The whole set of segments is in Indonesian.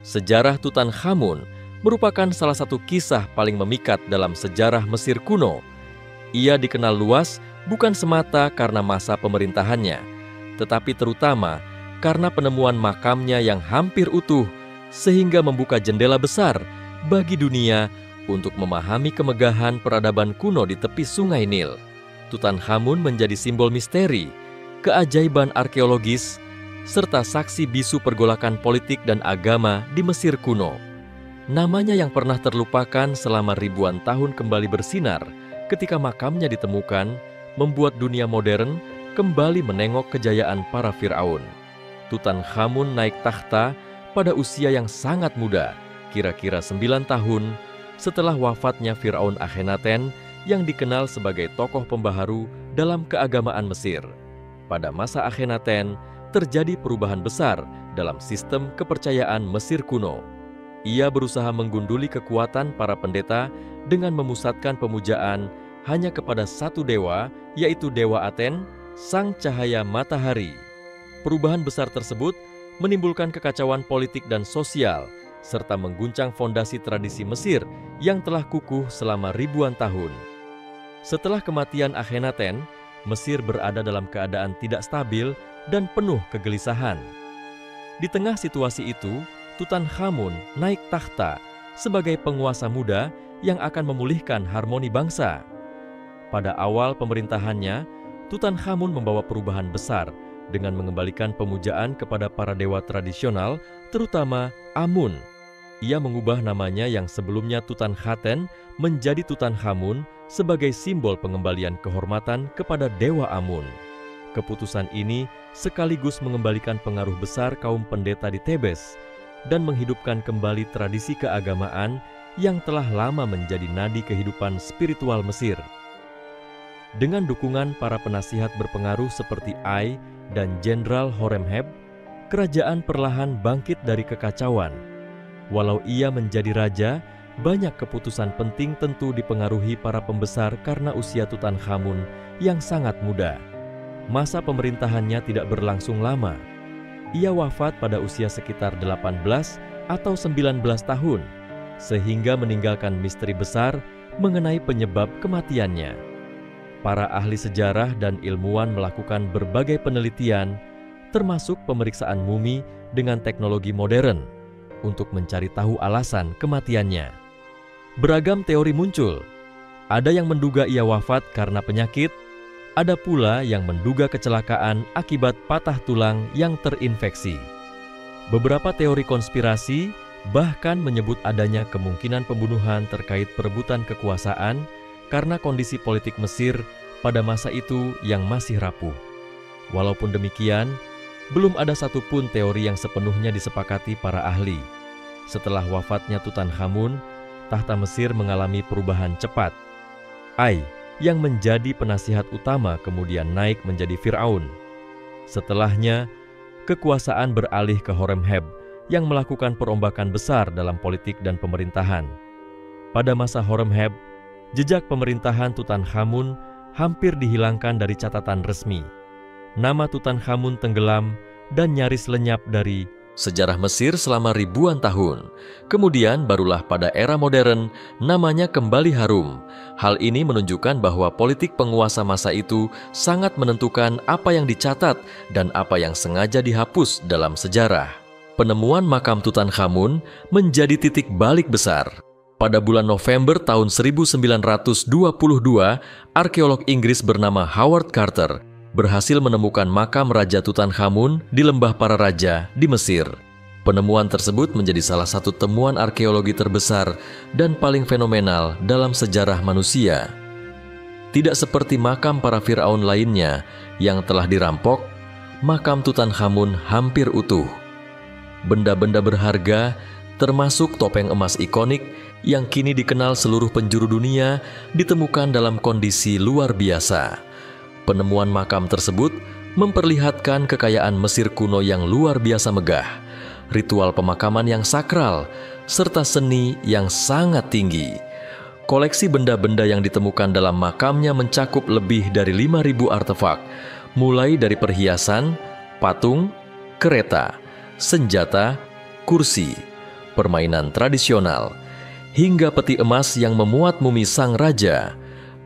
Sejarah Tutankhamun merupakan salah satu kisah paling memikat dalam sejarah Mesir kuno. Ia dikenal luas bukan semata karena masa pemerintahannya, tetapi terutama karena penemuan makamnya yang hampir utuh, sehingga membuka jendela besar bagi dunia untuk memahami kemegahan peradaban kuno di tepi Sungai Nil. Tutankhamun menjadi simbol misteri, keajaiban arkeologis, serta saksi bisu pergolakan politik dan agama di Mesir kuno. Namanya yang pernah terlupakan selama ribuan tahun kembali bersinar ketika makamnya ditemukan, membuat dunia modern kembali menengok kejayaan para Firaun. Tutankhamun naik takhta pada usia yang sangat muda, kira-kira 9 tahun setelah wafatnya Firaun Akhenaten yang dikenal sebagai tokoh pembaharu dalam keagamaan Mesir. Pada masa Akhenaten, terjadi perubahan besar dalam sistem kepercayaan Mesir kuno. Ia berusaha menggunduli kekuatan para pendeta dengan memusatkan pemujaan hanya kepada satu dewa, yaitu Dewa Aten, sang cahaya matahari. Perubahan besar tersebut menimbulkan kekacauan politik dan sosial, serta mengguncang fondasi tradisi Mesir yang telah kukuh selama ribuan tahun. Setelah kematian Akhenaten, Mesir berada dalam keadaan tidak stabil dan penuh kegelisahan. Di tengah situasi itu, Tutankhamun naik takhta sebagai penguasa muda yang akan memulihkan harmoni bangsa. Pada awal pemerintahannya, Tutankhamun membawa perubahan besar dengan mengembalikan pemujaan kepada para dewa tradisional, terutama Amun. Ia mengubah namanya yang sebelumnya Tutankhaten menjadi Tutankhamun sebagai simbol pengembalian kehormatan kepada Dewa Amun. Keputusan ini sekaligus mengembalikan pengaruh besar kaum pendeta di Tebes dan menghidupkan kembali tradisi keagamaan yang telah lama menjadi nadi kehidupan spiritual Mesir. Dengan dukungan para penasihat berpengaruh seperti Ai dan Jenderal Horemheb, kerajaan perlahan bangkit dari kekacauan. Walau ia menjadi raja, banyak keputusan penting tentu dipengaruhi para pembesar karena usia Tutankhamun yang sangat muda. Masa pemerintahannya tidak berlangsung lama. Ia wafat pada usia sekitar 18 atau 19 tahun, sehingga meninggalkan misteri besar mengenai penyebab kematiannya. Para ahli sejarah dan ilmuwan melakukan berbagai penelitian, termasuk pemeriksaan mumi dengan teknologi modern, untuk mencari tahu alasan kematiannya. Beragam teori muncul. Ada yang menduga ia wafat karena penyakit, ada pula yang menduga kecelakaan akibat patah tulang yang terinfeksi. Beberapa teori konspirasi bahkan menyebut adanya kemungkinan pembunuhan terkait perebutan kekuasaan karena kondisi politik Mesir pada masa itu yang masih rapuh. Walaupun demikian, belum ada satupun teori yang sepenuhnya disepakati para ahli. Setelah wafatnya Tutankhamun, tahta Mesir mengalami perubahan cepat. Ai, yang menjadi penasihat utama, kemudian naik menjadi Firaun. Setelahnya, kekuasaan beralih ke Horemheb yang melakukan perombakan besar dalam politik dan pemerintahan. Pada masa Horemheb, jejak pemerintahan Tutankhamun hampir dihilangkan dari catatan resmi. Nama Tutankhamun tenggelam dan nyaris lenyap dari sejarah Mesir selama ribuan tahun. Kemudian barulah pada era modern namanya kembali harum. Hal ini menunjukkan bahwa politik penguasa masa itu sangat menentukan apa yang dicatat dan apa yang sengaja dihapus dalam sejarah. Penemuan makam Tutankhamun menjadi titik balik besar. Pada bulan November tahun 1922, arkeolog Inggris bernama Howard Carter berhasil menemukan makam Raja Tutankhamun di Lembah Para Raja di Mesir. Penemuan tersebut menjadi salah satu temuan arkeologi terbesar dan paling fenomenal dalam sejarah manusia. Tidak seperti makam para Firaun lainnya yang telah dirampok, makam Tutankhamun hampir utuh. Benda-benda berharga, termasuk topeng emas ikonik yang kini dikenal seluruh penjuru dunia, ditemukan dalam kondisi luar biasa. Penemuan makam tersebut memperlihatkan kekayaan Mesir kuno yang luar biasa megah, ritual pemakaman yang sakral, serta seni yang sangat tinggi. Koleksi benda-benda yang ditemukan dalam makamnya mencakup lebih dari 5.000 artefak, mulai dari perhiasan, patung, kereta, senjata, kursi, permainan tradisional, hingga peti emas yang memuat mumi sang raja.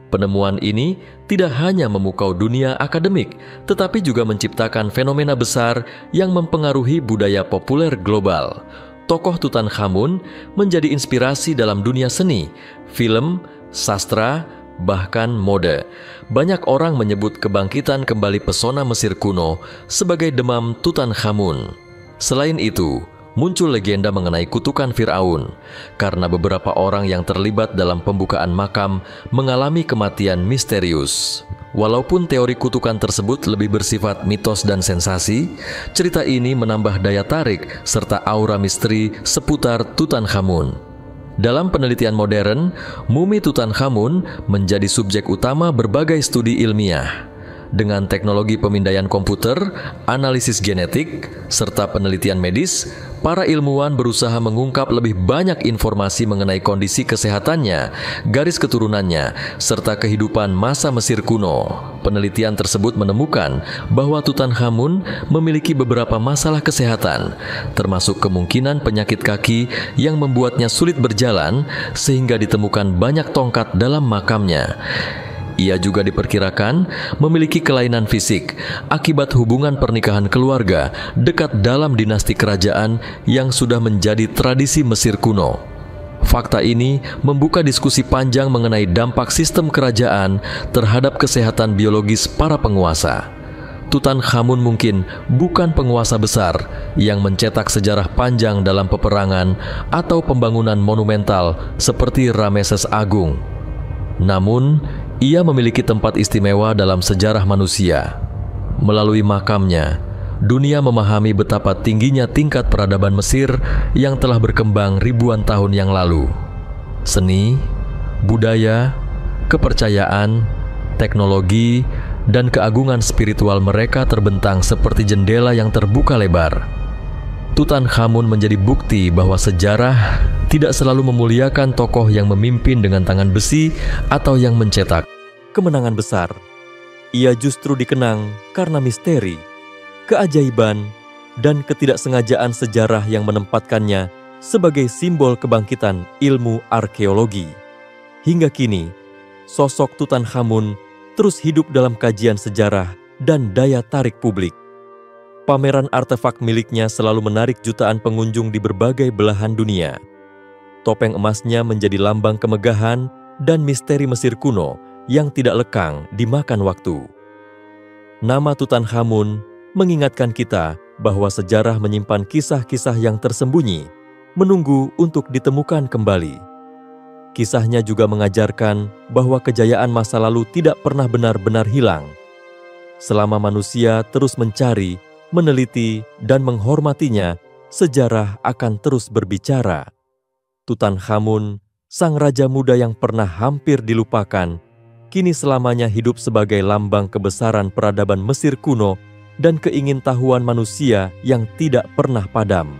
Penemuan ini tidak hanya memukau dunia akademik, tetapi juga menciptakan fenomena besar yang mempengaruhi budaya populer global. Tokoh Tutankhamun menjadi inspirasi dalam dunia seni, film, sastra, bahkan mode. Banyak orang menyebut kebangkitan kembali pesona Mesir kuno sebagai demam Tutankhamun. Selain itu, muncul legenda mengenai kutukan Firaun karena beberapa orang yang terlibat dalam pembukaan makam mengalami kematian misterius. Walaupun teori kutukan tersebut lebih bersifat mitos dan sensasi, cerita ini menambah daya tarik serta aura misteri seputar Tutankhamun. Dalam penelitian modern, mumi Tutankhamun menjadi subjek utama berbagai studi ilmiah. Dengan teknologi pemindaian komputer, analisis genetik, serta penelitian medis, para ilmuwan berusaha mengungkap lebih banyak informasi mengenai kondisi kesehatannya, garis keturunannya, serta kehidupan masa Mesir kuno. Penelitian tersebut menemukan bahwa Tutankhamun memiliki beberapa masalah kesehatan, termasuk kemungkinan penyakit kaki yang membuatnya sulit berjalan, sehingga ditemukan banyak tongkat dalam makamnya. Ia juga diperkirakan memiliki kelainan fisik akibat hubungan pernikahan keluarga dekat dalam dinasti kerajaan yang sudah menjadi tradisi Mesir kuno. Fakta ini membuka diskusi panjang mengenai dampak sistem kerajaan terhadap kesehatan biologis para penguasa. Tutankhamun mungkin bukan penguasa besar yang mencetak sejarah panjang dalam peperangan atau pembangunan monumental seperti Rameses Agung. Namun, ia memiliki tempat istimewa dalam sejarah manusia. Melalui makamnya, dunia memahami betapa tingginya tingkat peradaban Mesir yang telah berkembang ribuan tahun yang lalu. Seni, budaya, kepercayaan, teknologi, dan keagungan spiritual mereka terbentang seperti jendela yang terbuka lebar. Tutankhamun menjadi bukti bahwa sejarah tidak selalu memuliakan tokoh yang memimpin dengan tangan besi atau yang mencetak kemenangan besar. Ia justru dikenang karena misteri, keajaiban, dan ketidaksengajaan sejarah yang menempatkannya sebagai simbol kebangkitan ilmu arkeologi. Hingga kini, sosok Tutankhamun terus hidup dalam kajian sejarah dan daya tarik publik. Pameran artefak miliknya selalu menarik jutaan pengunjung di berbagai belahan dunia. Topeng emasnya menjadi lambang kemegahan dan misteri Mesir kuno yang tidak lekang dimakan waktu. Nama Tutankhamun mengingatkan kita bahwa sejarah menyimpan kisah-kisah yang tersembunyi, menunggu untuk ditemukan kembali. Kisahnya juga mengajarkan bahwa kejayaan masa lalu tidak pernah benar-benar hilang. Selama manusia terus mencari, meneliti, dan menghormatinya, sejarah akan terus berbicara. Tutankhamun, sang raja muda yang pernah hampir dilupakan, kini selamanya hidup sebagai lambang kebesaran peradaban Mesir kuno dan keingintahuan manusia yang tidak pernah padam.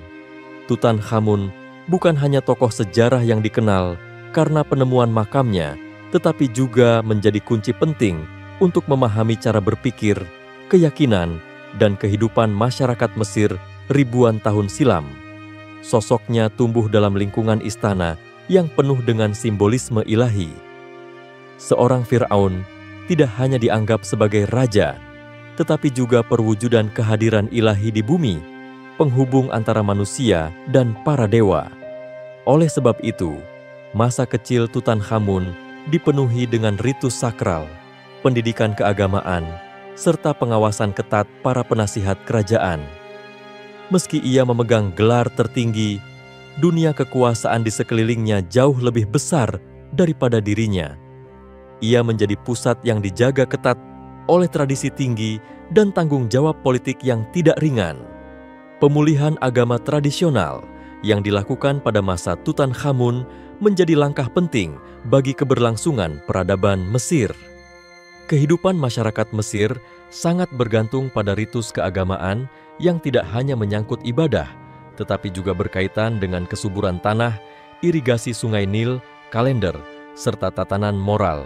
Tutankhamun bukan hanya tokoh sejarah yang dikenal karena penemuan makamnya, tetapi juga menjadi kunci penting untuk memahami cara berpikir, keyakinan, dan kehidupan masyarakat Mesir ribuan tahun silam. Sosoknya tumbuh dalam lingkungan istana yang penuh dengan simbolisme ilahi. Seorang Firaun tidak hanya dianggap sebagai raja, tetapi juga perwujudan kehadiran ilahi di bumi, penghubung antara manusia dan para dewa. Oleh sebab itu, masa kecil Tutankhamun dipenuhi dengan ritus sakral, pendidikan keagamaan, serta pengawasan ketat para penasihat kerajaan. Meski ia memegang gelar tertinggi, dunia kekuasaan di sekelilingnya jauh lebih besar daripada dirinya. Ia menjadi pusat yang dijaga ketat oleh tradisi tinggi dan tanggung jawab politik yang tidak ringan. Pemulihan agama tradisional yang dilakukan pada masa Tutankhamun menjadi langkah penting bagi keberlangsungan peradaban Mesir. Kehidupan masyarakat Mesir sangat bergantung pada ritus keagamaan yang tidak hanya menyangkut ibadah, tetapi juga berkaitan dengan kesuburan tanah, irigasi sungai Nil, kalender, serta tatanan moral.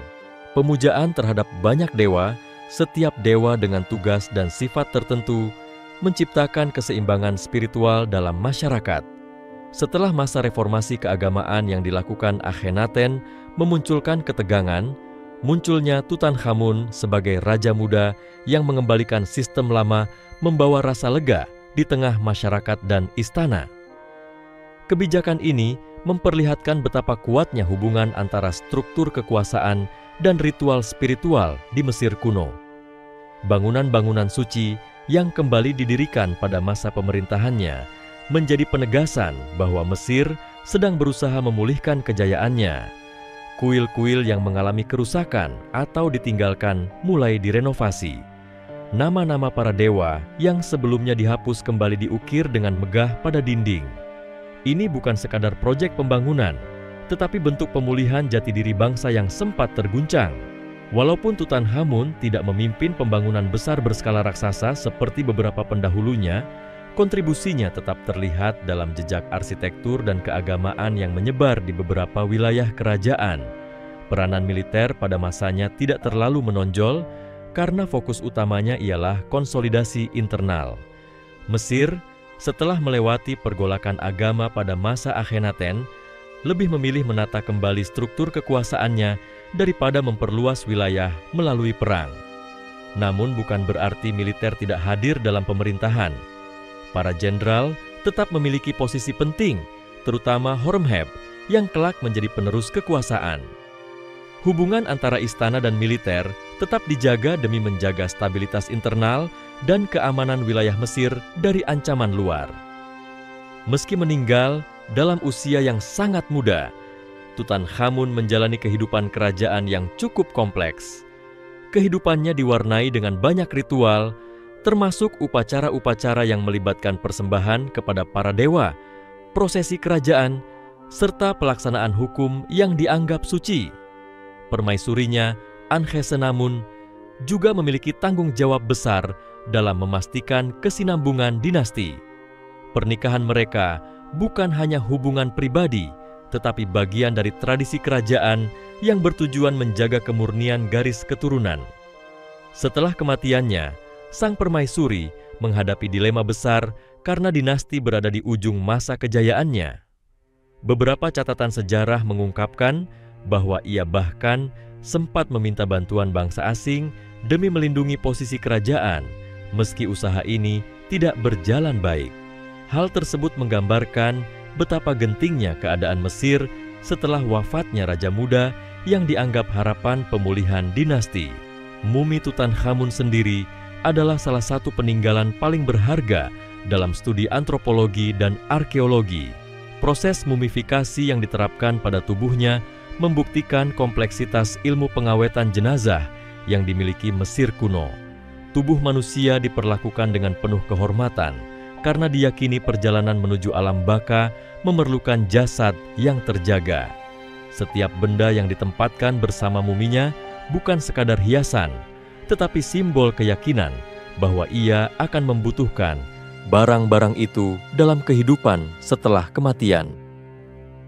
Pemujaan terhadap banyak dewa, setiap dewa dengan tugas dan sifat tertentu, menciptakan keseimbangan spiritual dalam masyarakat. Setelah masa reformasi keagamaan yang dilakukan Akhenaten memunculkan ketegangan, munculnya Tutankhamun sebagai raja muda yang mengembalikan sistem lama membawa rasa lega di tengah masyarakat dan istana. Kebijakan ini memperlihatkan betapa kuatnya hubungan antara struktur kekuasaan dan ritual spiritual di Mesir kuno. Bangunan-bangunan suci yang kembali didirikan pada masa pemerintahannya menjadi penegasan bahwa Mesir sedang berusaha memulihkan kejayaannya. Kuil-kuil yang mengalami kerusakan atau ditinggalkan mulai direnovasi. Nama-nama para dewa yang sebelumnya dihapus kembali diukir dengan megah pada dinding. Ini bukan sekadar proyek pembangunan, tetapi bentuk pemulihan jati diri bangsa yang sempat terguncang. Walaupun Tutankhamun tidak memimpin pembangunan besar berskala raksasa seperti beberapa pendahulunya, kontribusinya tetap terlihat dalam jejak arsitektur dan keagamaan yang menyebar di beberapa wilayah kerajaan. Peranan militer pada masanya tidak terlalu menonjol karena fokus utamanya ialah konsolidasi internal. Mesir, setelah melewati pergolakan agama pada masa Akhenaten, lebih memilih menata kembali struktur kekuasaannya daripada memperluas wilayah melalui perang. Namun bukan berarti militer tidak hadir dalam pemerintahan. Para jenderal tetap memiliki posisi penting, terutama Horemheb yang kelak menjadi penerus kekuasaan. Hubungan antara istana dan militer tetap dijaga demi menjaga stabilitas internal dan keamanan wilayah Mesir dari ancaman luar. Meski meninggal dalam usia yang sangat muda, Tutankhamun menjalani kehidupan kerajaan yang cukup kompleks. Kehidupannya diwarnai dengan banyak ritual, termasuk upacara-upacara yang melibatkan persembahan kepada para dewa, prosesi kerajaan, serta pelaksanaan hukum yang dianggap suci. Permaisurinya, Ankhesenamun, juga memiliki tanggung jawab besar dalam memastikan kesinambungan dinasti. Pernikahan mereka bukan hanya hubungan pribadi, tetapi bagian dari tradisi kerajaan yang bertujuan menjaga kemurnian garis keturunan. Setelah kematiannya, sang permaisuri menghadapi dilema besar karena dinasti berada di ujung masa kejayaannya. Beberapa catatan sejarah mengungkapkan bahwa ia bahkan sempat meminta bantuan bangsa asing demi melindungi posisi kerajaan, meski usaha ini tidak berjalan baik. Hal tersebut menggambarkan betapa gentingnya keadaan Mesir setelah wafatnya raja muda yang dianggap harapan pemulihan dinasti. Mumi Tutankhamun sendiri adalah salah satu peninggalan paling berharga dalam studi antropologi dan arkeologi. Proses mumifikasi yang diterapkan pada tubuhnya membuktikan kompleksitas ilmu pengawetan jenazah yang dimiliki Mesir kuno. Tubuh manusia diperlakukan dengan penuh kehormatan karena diyakini perjalanan menuju alam baka memerlukan jasad yang terjaga. Setiap benda yang ditempatkan bersama muminya bukan sekadar hiasan, tetapi simbol keyakinan bahwa ia akan membutuhkan barang-barang itu dalam kehidupan setelah kematian.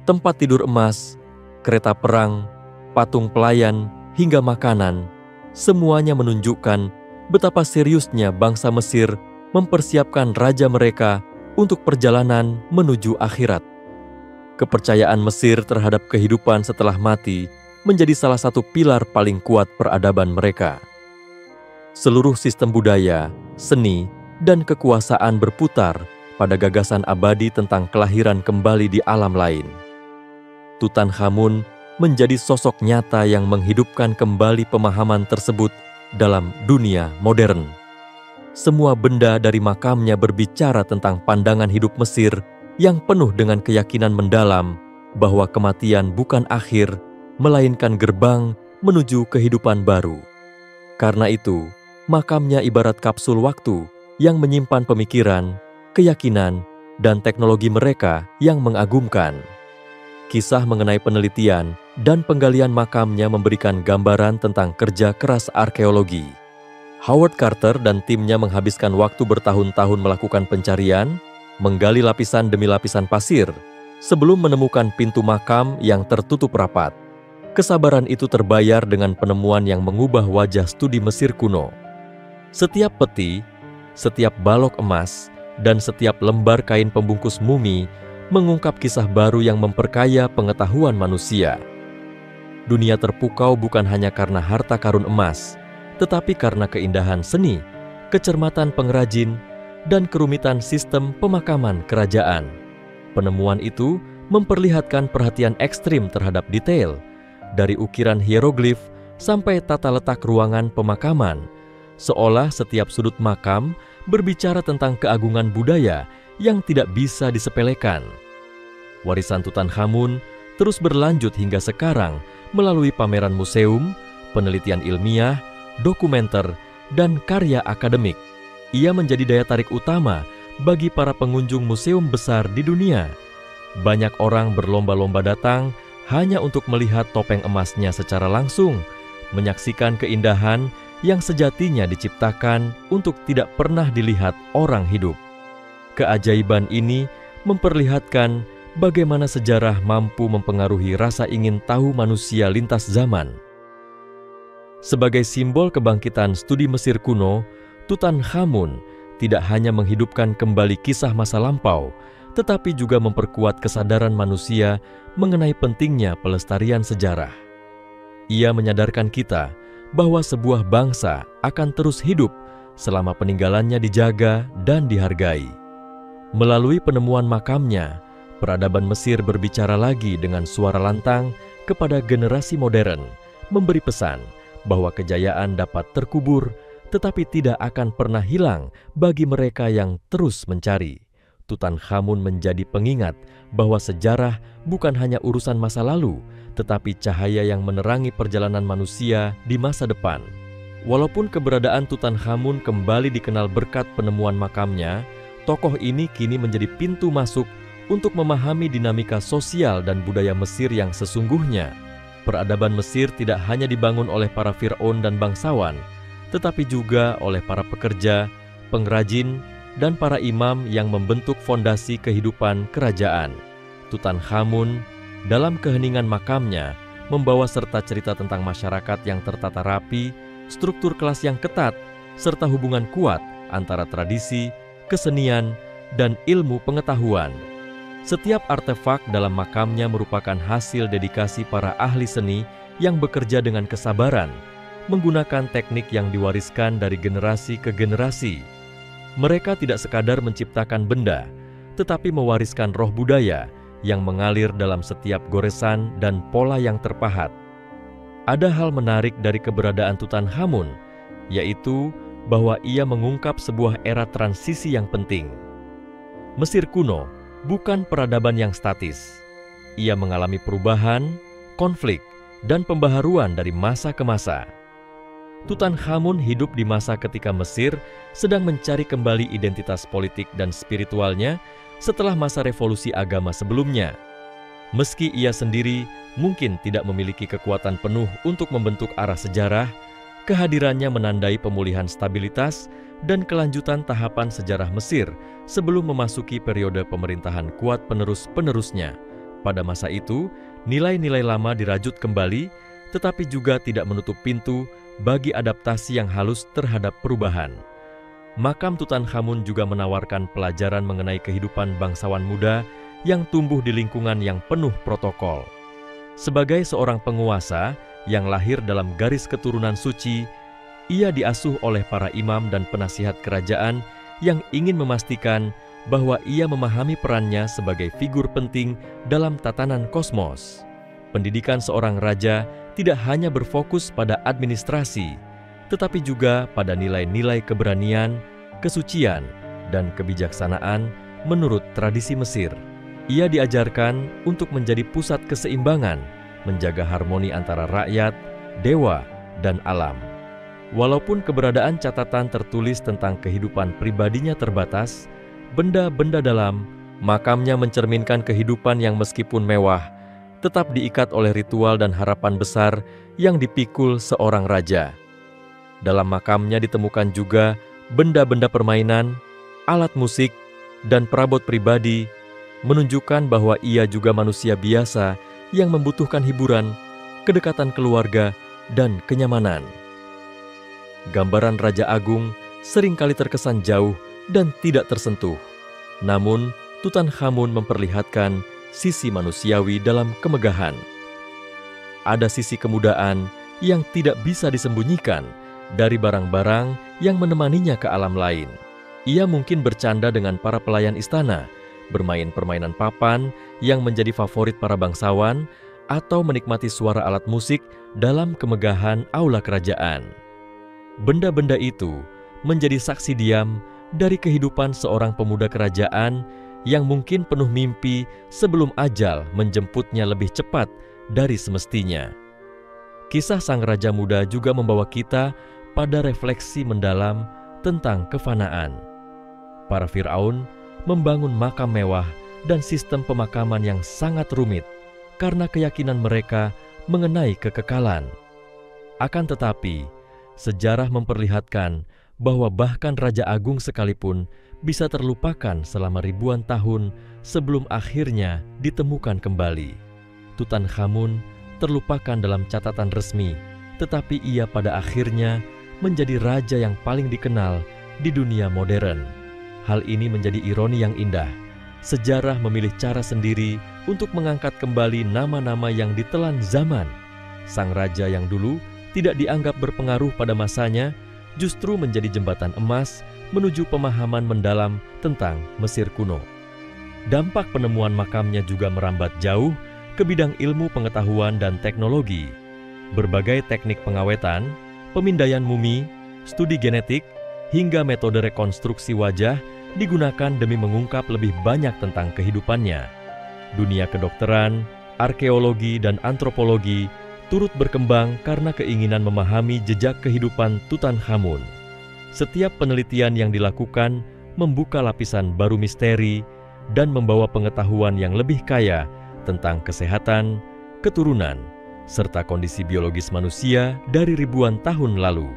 Tempat tidur emas, kereta perang, patung pelayan, hingga makanan, semuanya menunjukkan betapa seriusnya bangsa Mesir mempersiapkan raja mereka untuk perjalanan menuju akhirat. Kepercayaan Mesir terhadap kehidupan setelah mati menjadi salah satu pilar paling kuat peradaban mereka. Seluruh sistem budaya, seni, dan kekuasaan berputar pada gagasan abadi tentang kelahiran kembali di alam lain. Tutankhamun menjadi sosok nyata yang menghidupkan kembali pemahaman tersebut dalam dunia modern. Semua benda dari makamnya berbicara tentang pandangan hidup Mesir yang penuh dengan keyakinan mendalam bahwa kematian bukan akhir, melainkan gerbang menuju kehidupan baru. Karena itu, makamnya ibarat kapsul waktu yang menyimpan pemikiran, keyakinan, dan teknologi mereka yang mengagumkan. Kisah mengenai penelitian dan penggalian makamnya memberikan gambaran tentang kerja keras arkeologi. Howard Carter dan timnya menghabiskan waktu bertahun-tahun melakukan pencarian, menggali lapisan demi lapisan pasir, sebelum menemukan pintu makam yang tertutup rapat. Kesabaran itu terbayar dengan penemuan yang mengubah wajah studi Mesir kuno. Setiap peti, setiap balok emas, dan setiap lembar kain pembungkus mumi mengungkap kisah baru yang memperkaya pengetahuan manusia. Dunia terpukau bukan hanya karena harta karun emas, tetapi karena keindahan seni, kecermatan pengrajin, dan kerumitan sistem pemakaman kerajaan. Penemuan itu memperlihatkan perhatian ekstrim terhadap detail, dari ukiran hieroglif sampai tata letak ruangan pemakaman, seolah setiap sudut makam berbicara tentang keagungan budaya yang tidak bisa disepelekan. Warisan Tutankhamun terus berlanjut hingga sekarang melalui pameran museum, penelitian ilmiah, dokumenter, dan karya akademik. Ia menjadi daya tarik utama bagi para pengunjung museum besar di dunia. Banyak orang berlomba-lomba datang hanya untuk melihat topeng emasnya secara langsung, menyaksikan keindahan yang sejatinya diciptakan untuk tidak pernah dilihat orang hidup. Keajaiban ini memperlihatkan bagaimana sejarah mampu mempengaruhi rasa ingin tahu manusia lintas zaman. Sebagai simbol kebangkitan studi Mesir kuno, Tutankhamun tidak hanya menghidupkan kembali kisah masa lampau, tetapi juga memperkuat kesadaran manusia mengenai pentingnya pelestarian sejarah. Ia menyadarkan kita bahwa sebuah bangsa akan terus hidup selama peninggalannya dijaga dan dihargai. Melalui penemuan makamnya, peradaban Mesir berbicara lagi dengan suara lantang kepada generasi modern, memberi pesan bahwa kejayaan dapat terkubur, tetapi tidak akan pernah hilang bagi mereka yang terus mencari. Tutankhamun menjadi pengingat bahwa sejarah bukan hanya urusan masa lalu, tetapi cahaya yang menerangi perjalanan manusia di masa depan. Walaupun keberadaan Tutankhamun kembali dikenal berkat penemuan makamnya, tokoh ini kini menjadi pintu masuk untuk memahami dinamika sosial dan budaya Mesir yang sesungguhnya. Peradaban Mesir tidak hanya dibangun oleh para Firaun dan bangsawan, tetapi juga oleh para pekerja, pengrajin, dan para imam yang membentuk fondasi kehidupan kerajaan. Tutankhamun dalam keheningan makamnya membawa serta cerita tentang masyarakat yang tertata rapi, struktur kelas yang ketat, serta hubungan kuat antara tradisi, kesenian, dan ilmu pengetahuan. Setiap artefak dalam makamnya merupakan hasil dedikasi para ahli seni yang bekerja dengan kesabaran, menggunakan teknik yang diwariskan dari generasi ke generasi. Mereka tidak sekadar menciptakan benda, tetapi mewariskan roh budaya yang mengalir dalam setiap goresan dan pola yang terpahat. Ada hal menarik dari keberadaan Tutankhamun, yaitu bahwa ia mengungkap sebuah era transisi yang penting. Mesir kuno bukan peradaban yang statis. Ia mengalami perubahan, konflik, dan pembaharuan dari masa ke masa. Tutankhamun hidup di masa ketika Mesir sedang mencari kembali identitas politik dan spiritualnya setelah masa revolusi agama sebelumnya. Meski ia sendiri mungkin tidak memiliki kekuatan penuh untuk membentuk arah sejarah, kehadirannya menandai pemulihan stabilitas dan kelanjutan tahapan sejarah Mesir sebelum memasuki periode pemerintahan kuat penerus-penerusnya. Pada masa itu, nilai-nilai lama dirajut kembali, tetapi juga tidak menutup pintu bagi adaptasi yang halus terhadap perubahan. Makam Tutankhamun juga menawarkan pelajaran mengenai kehidupan bangsawan muda yang tumbuh di lingkungan yang penuh protokol. Sebagai seorang penguasa yang lahir dalam garis keturunan suci, ia diasuh oleh para imam dan penasihat kerajaan yang ingin memastikan bahwa ia memahami perannya sebagai figur penting dalam tatanan kosmos. Pendidikan seorang raja tidak hanya berfokus pada administrasi, tetapi juga pada nilai-nilai keberanian, kesucian, dan kebijaksanaan menurut tradisi Mesir. Ia diajarkan untuk menjadi pusat keseimbangan, menjaga harmoni antara rakyat, dewa, dan alam. Walaupun keberadaan catatan tertulis tentang kehidupan pribadinya terbatas, benda-benda dalam makamnya mencerminkan kehidupan yang meskipun mewah, tetap diikat oleh ritual dan harapan besar yang dipikul seorang raja. Dalam makamnya ditemukan juga benda-benda permainan, alat musik, dan perabot pribadi, menunjukkan bahwa ia juga manusia biasa yang membutuhkan hiburan, kedekatan keluarga, dan kenyamanan. Gambaran Raja Agung seringkali terkesan jauh dan tidak tersentuh. Namun, Tutankhamun memperlihatkan sisi manusiawi dalam kemegahan. Ada sisi kemudaan yang tidak bisa disembunyikan dari barang-barang yang menemaninya ke alam lain. Ia mungkin bercanda dengan para pelayan istana, bermain permainan papan yang menjadi favorit para bangsawan, atau menikmati suara alat musik dalam kemegahan aula kerajaan. Benda-benda itu menjadi saksi diam dari kehidupan seorang pemuda kerajaan yang mungkin penuh mimpi sebelum ajal menjemputnya lebih cepat dari semestinya. Kisah sang raja muda juga membawa kita pada refleksi mendalam tentang kefanaan. Para Firaun membangun makam mewah dan sistem pemakaman yang sangat rumit karena keyakinan mereka mengenai kekekalan. Akan tetapi, sejarah memperlihatkan bahwa bahkan Raja Agung sekalipun bisa terlupakan selama ribuan tahun sebelum akhirnya ditemukan kembali. Tutankhamun terlupakan dalam catatan resmi, tetapi ia pada akhirnya menjadi raja yang paling dikenal di dunia modern. Hal ini menjadi ironi yang indah. Sejarah memilih cara sendiri untuk mengangkat kembali nama-nama yang ditelan zaman. Sang raja yang dulu tidak dianggap berpengaruh pada masanya justru menjadi jembatan emas menuju pemahaman mendalam tentang Mesir kuno. Dampak penemuan makamnya juga merambat jauh ke bidang ilmu pengetahuan dan teknologi. Berbagai teknik pengawetan, pemindaian mumi, studi genetik, hingga metode rekonstruksi wajah digunakan demi mengungkap lebih banyak tentang kehidupannya. Dunia kedokteran, arkeologi, dan antropologi turut berkembang karena keinginan memahami jejak kehidupan Tutankhamun. Setiap penelitian yang dilakukan membuka lapisan baru misteri dan membawa pengetahuan yang lebih kaya tentang kesehatan, keturunan, serta kondisi biologis manusia dari ribuan tahun lalu.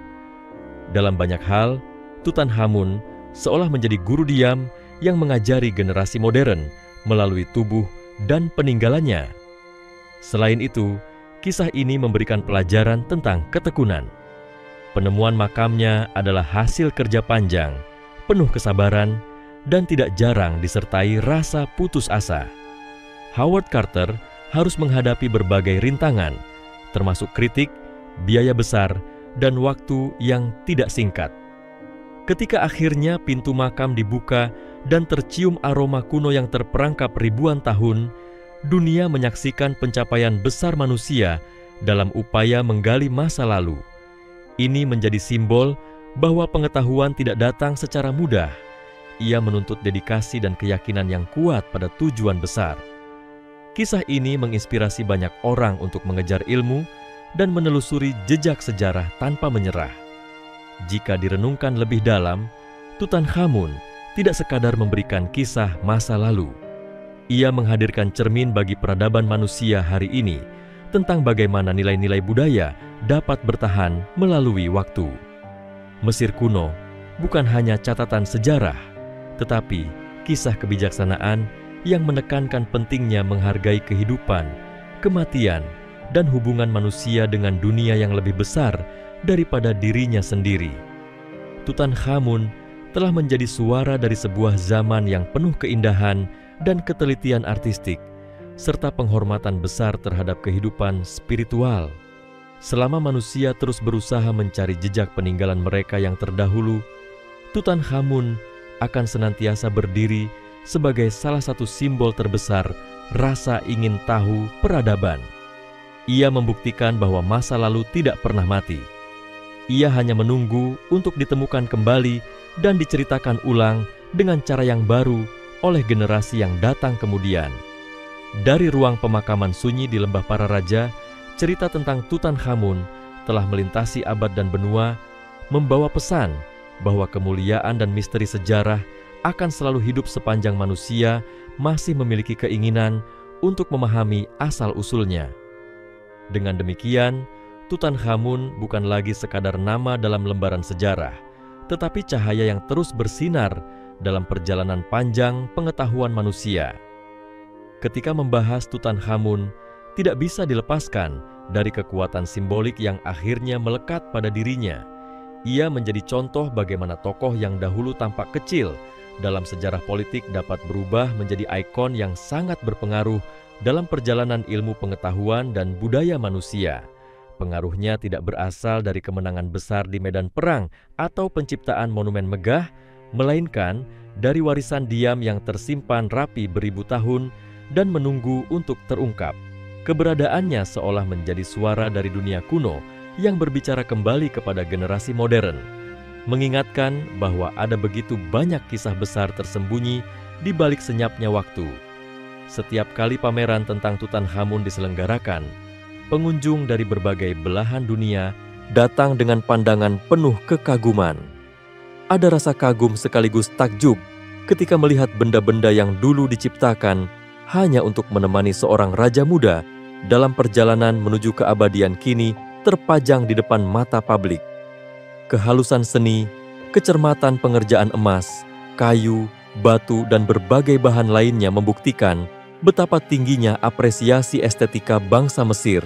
Dalam banyak hal, Tutankhamun seolah menjadi guru diam yang mengajari generasi modern melalui tubuh dan peninggalannya. Selain itu, kisah ini memberikan pelajaran tentang ketekunan. Penemuan makamnya adalah hasil kerja panjang, penuh kesabaran, dan tidak jarang disertai rasa putus asa. Howard Carter harus menghadapi berbagai rintangan, termasuk kritik, biaya besar, dan waktu yang tidak singkat. Ketika akhirnya pintu makam dibuka dan tercium aroma kuno yang terperangkap ribuan tahun, dunia menyaksikan pencapaian besar manusia dalam upaya menggali masa lalu. Ini menjadi simbol bahwa pengetahuan tidak datang secara mudah. Ia menuntut dedikasi dan keyakinan yang kuat pada tujuan besar. Kisah ini menginspirasi banyak orang untuk mengejar ilmu dan menelusuri jejak sejarah tanpa menyerah. Jika direnungkan lebih dalam, Tutankhamun tidak sekadar memberikan kisah masa lalu. Ia menghadirkan cermin bagi peradaban manusia hari ini tentang bagaimana nilai-nilai budaya dapat bertahan melalui waktu. Mesir kuno bukan hanya catatan sejarah, tetapi kisah kebijaksanaan yang menekankan pentingnya menghargai kehidupan, kematian, dan hubungan manusia dengan dunia yang lebih besar daripada dirinya sendiri. Tutankhamun telah menjadi suara dari sebuah zaman yang penuh keindahan dan ketelitian artistik, serta penghormatan besar terhadap kehidupan spiritual. Selama manusia terus berusaha mencari jejak peninggalan mereka yang terdahulu, Tutankhamun akan senantiasa berdiri sebagai salah satu simbol terbesar rasa ingin tahu peradaban. Ia membuktikan bahwa masa lalu tidak pernah mati. Ia hanya menunggu untuk ditemukan kembali dan diceritakan ulang dengan cara yang baru oleh generasi yang datang kemudian. Dari ruang pemakaman sunyi di Lembah Para Raja, cerita tentang Tutankhamun telah melintasi abad dan benua, membawa pesan bahwa kemuliaan dan misteri sejarah akan selalu hidup sepanjang manusia masih memiliki keinginan untuk memahami asal-usulnya. Dengan demikian, Tutankhamun bukan lagi sekadar nama dalam lembaran sejarah, tetapi cahaya yang terus bersinar dalam perjalanan panjang pengetahuan manusia. Ketika membahas Tutankhamun, tidak bisa dilepaskan dari kekuatan simbolik yang akhirnya melekat pada dirinya. Ia menjadi contoh bagaimana tokoh yang dahulu tampak kecil dalam sejarah politik dapat berubah menjadi ikon yang sangat berpengaruh dalam perjalanan ilmu pengetahuan dan budaya manusia. Pengaruhnya tidak berasal dari kemenangan besar di medan perang atau penciptaan monumen megah, melainkan dari warisan diam yang tersimpan rapi beribu tahun dan menunggu untuk terungkap. Keberadaannya seolah menjadi suara dari dunia kuno yang berbicara kembali kepada generasi modern, mengingatkan bahwa ada begitu banyak kisah besar tersembunyi di balik senyapnya waktu. Setiap kali pameran tentang Tutankhamun diselenggarakan, pengunjung dari berbagai belahan dunia datang dengan pandangan penuh kekaguman. Ada rasa kagum sekaligus takjub ketika melihat benda-benda yang dulu diciptakan hanya untuk menemani seorang raja muda dalam perjalanan menuju keabadian kini terpajang di depan mata publik. Kehalusan seni, kecermatan pengerjaan emas, kayu, batu, dan berbagai bahan lainnya membuktikan betapa tingginya apresiasi estetika bangsa Mesir.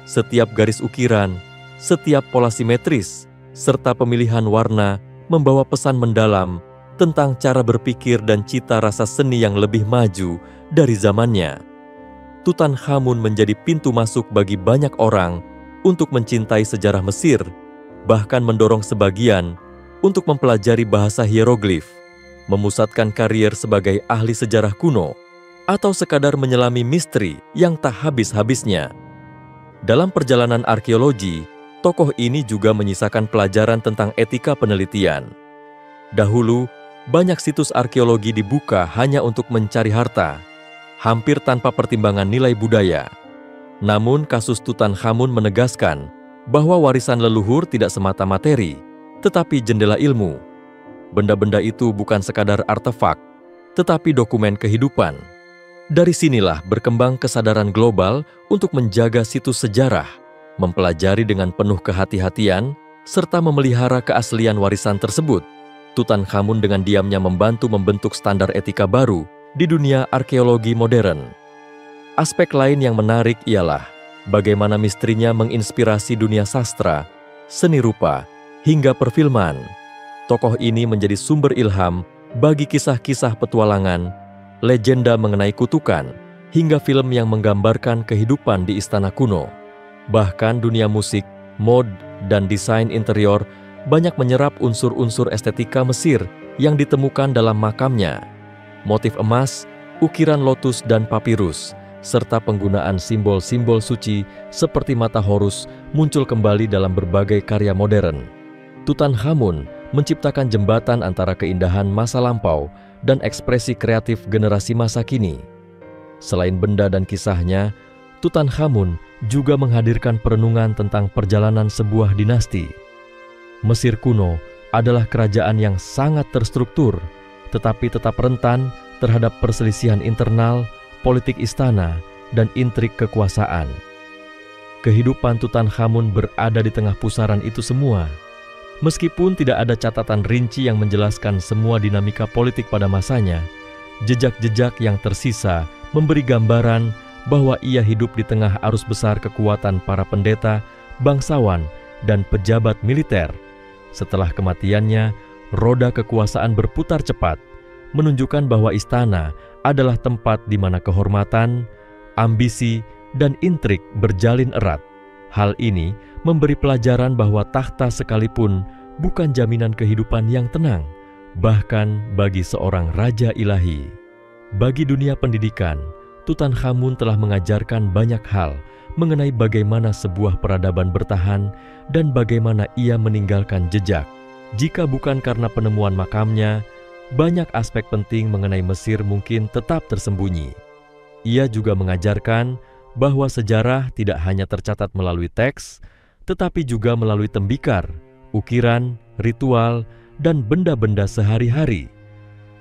Setiap garis ukiran, setiap pola simetris, serta pemilihan warna membawa pesan mendalam tentang cara berpikir dan cita rasa seni yang lebih maju dari zamannya. Tutankhamun menjadi pintu masuk bagi banyak orang untuk mencintai sejarah Mesir, bahkan mendorong sebagian untuk mempelajari bahasa hieroglif, memusatkan karier sebagai ahli sejarah kuno, atau sekadar menyelami misteri yang tak habis-habisnya. Dalam perjalanan arkeologi, tokoh ini juga menyisakan pelajaran tentang etika penelitian. Dahulu, banyak situs arkeologi dibuka hanya untuk mencari harta, hampir tanpa pertimbangan nilai budaya. Namun, kasus Tutankhamun menegaskan bahwa warisan leluhur tidak semata materi, tetapi jendela ilmu. Benda-benda itu bukan sekadar artefak, tetapi dokumen kehidupan. Dari sinilah berkembang kesadaran global untuk menjaga situs sejarah, mempelajari dengan penuh kehati-hatian, serta memelihara keaslian warisan tersebut. Tutankhamun dengan diamnya membantu membentuk standar etika baru di dunia arkeologi modern. Aspek lain yang menarik ialah bagaimana misterinya menginspirasi dunia sastra, seni rupa, hingga perfilman. Tokoh ini menjadi sumber ilham bagi kisah-kisah petualangan, legenda mengenai kutukan, hingga film yang menggambarkan kehidupan di istana kuno. Bahkan dunia musik, mode, dan desain interior banyak menyerap unsur-unsur estetika Mesir yang ditemukan dalam makamnya. Motif emas, ukiran lotus dan papirus, serta penggunaan simbol-simbol suci seperti mata Horus muncul kembali dalam berbagai karya modern. Tutankhamun menciptakan jembatan antara keindahan masa lampau dan ekspresi kreatif generasi masa kini. Selain benda dan kisahnya, Tutankhamun juga menghadirkan perenungan tentang perjalanan sebuah dinasti. Mesir kuno adalah kerajaan yang sangat terstruktur, tetapi tetap rentan terhadap perselisihan internal, politik istana, dan intrik kekuasaan. Kehidupan Tutankhamun berada di tengah pusaran itu semua. Meskipun tidak ada catatan rinci yang menjelaskan semua dinamika politik pada masanya, jejak-jejak yang tersisa memberi gambaran bahwa ia hidup di tengah arus besar kekuatan para pendeta, bangsawan, dan pejabat militer. Setelah kematiannya, roda kekuasaan berputar cepat, menunjukkan bahwa istana adalah tempat di mana kehormatan, ambisi, dan intrik berjalin erat. Hal ini memberi pelajaran bahwa tahta sekalipun bukan jaminan kehidupan yang tenang, bahkan bagi seorang raja ilahi. Bagi dunia pendidikan, Tutankhamun telah mengajarkan banyak hal mengenai bagaimana sebuah peradaban bertahan dan bagaimana ia meninggalkan jejak. Jika bukan karena penemuan makamnya, banyak aspek penting mengenai Mesir mungkin tetap tersembunyi. Ia juga mengajarkan bahwa sejarah tidak hanya tercatat melalui teks, tetapi juga melalui tembikar, ukiran, ritual, dan benda-benda sehari-hari.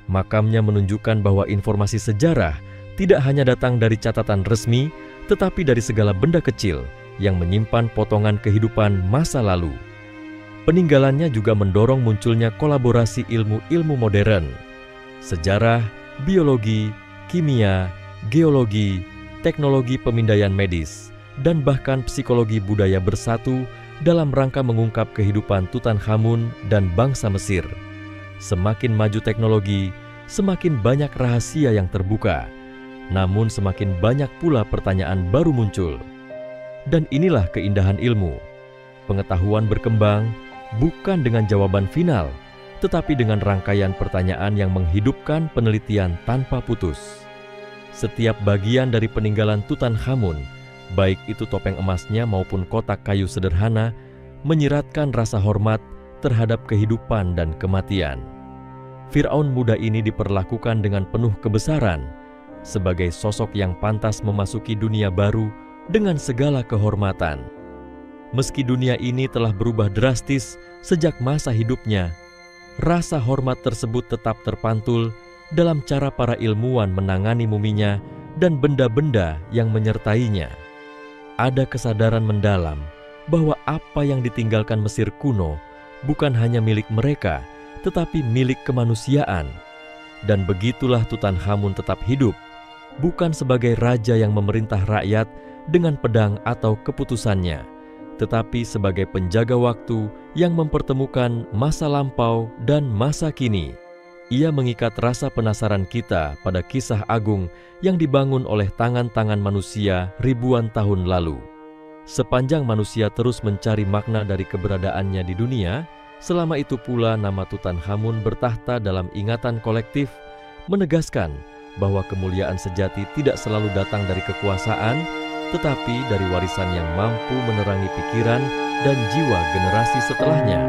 Makamnya menunjukkan bahwa informasi sejarah tidak hanya datang dari catatan resmi, tetapi dari segala benda kecil yang menyimpan potongan kehidupan masa lalu. Peninggalannya juga mendorong munculnya kolaborasi ilmu-ilmu modern, sejarah, biologi, kimia, geologi, teknologi pemindaian medis, dan bahkan psikologi budaya bersatu dalam rangka mengungkap kehidupan Tutankhamun dan bangsa Mesir. Semakin maju teknologi, semakin banyak rahasia yang terbuka. Namun semakin banyak pula pertanyaan baru muncul. Dan inilah keindahan ilmu. Pengetahuan berkembang bukan dengan jawaban final, tetapi dengan rangkaian pertanyaan yang menghidupkan penelitian tanpa putus. Setiap bagian dari peninggalan Tutankhamun, baik itu topeng emasnya maupun kotak kayu sederhana, menyiratkan rasa hormat terhadap kehidupan dan kematian. Fir'aun muda ini diperlakukan dengan penuh kebesaran, sebagai sosok yang pantas memasuki dunia baru dengan segala kehormatan. Meski dunia ini telah berubah drastis sejak masa hidupnya, rasa hormat tersebut tetap terpantul dalam cara para ilmuwan menangani muminya dan benda-benda yang menyertainya. Ada kesadaran mendalam bahwa apa yang ditinggalkan Mesir kuno bukan hanya milik mereka, tetapi milik kemanusiaan. Dan begitulah Tutankhamun tetap hidup, bukan sebagai raja yang memerintah rakyat dengan pedang atau keputusannya, tetapi sebagai penjaga waktu yang mempertemukan masa lampau dan masa kini. Ia mengikat rasa penasaran kita pada kisah agung yang dibangun oleh tangan-tangan manusia ribuan tahun lalu. Sepanjang manusia terus mencari makna dari keberadaannya di dunia, selama itu pula nama Tutankhamun bertahta dalam ingatan kolektif, menegaskan bahwa kemuliaan sejati tidak selalu datang dari kekuasaan, tetapi dari warisan yang mampu menerangi pikiran dan jiwa generasi setelahnya.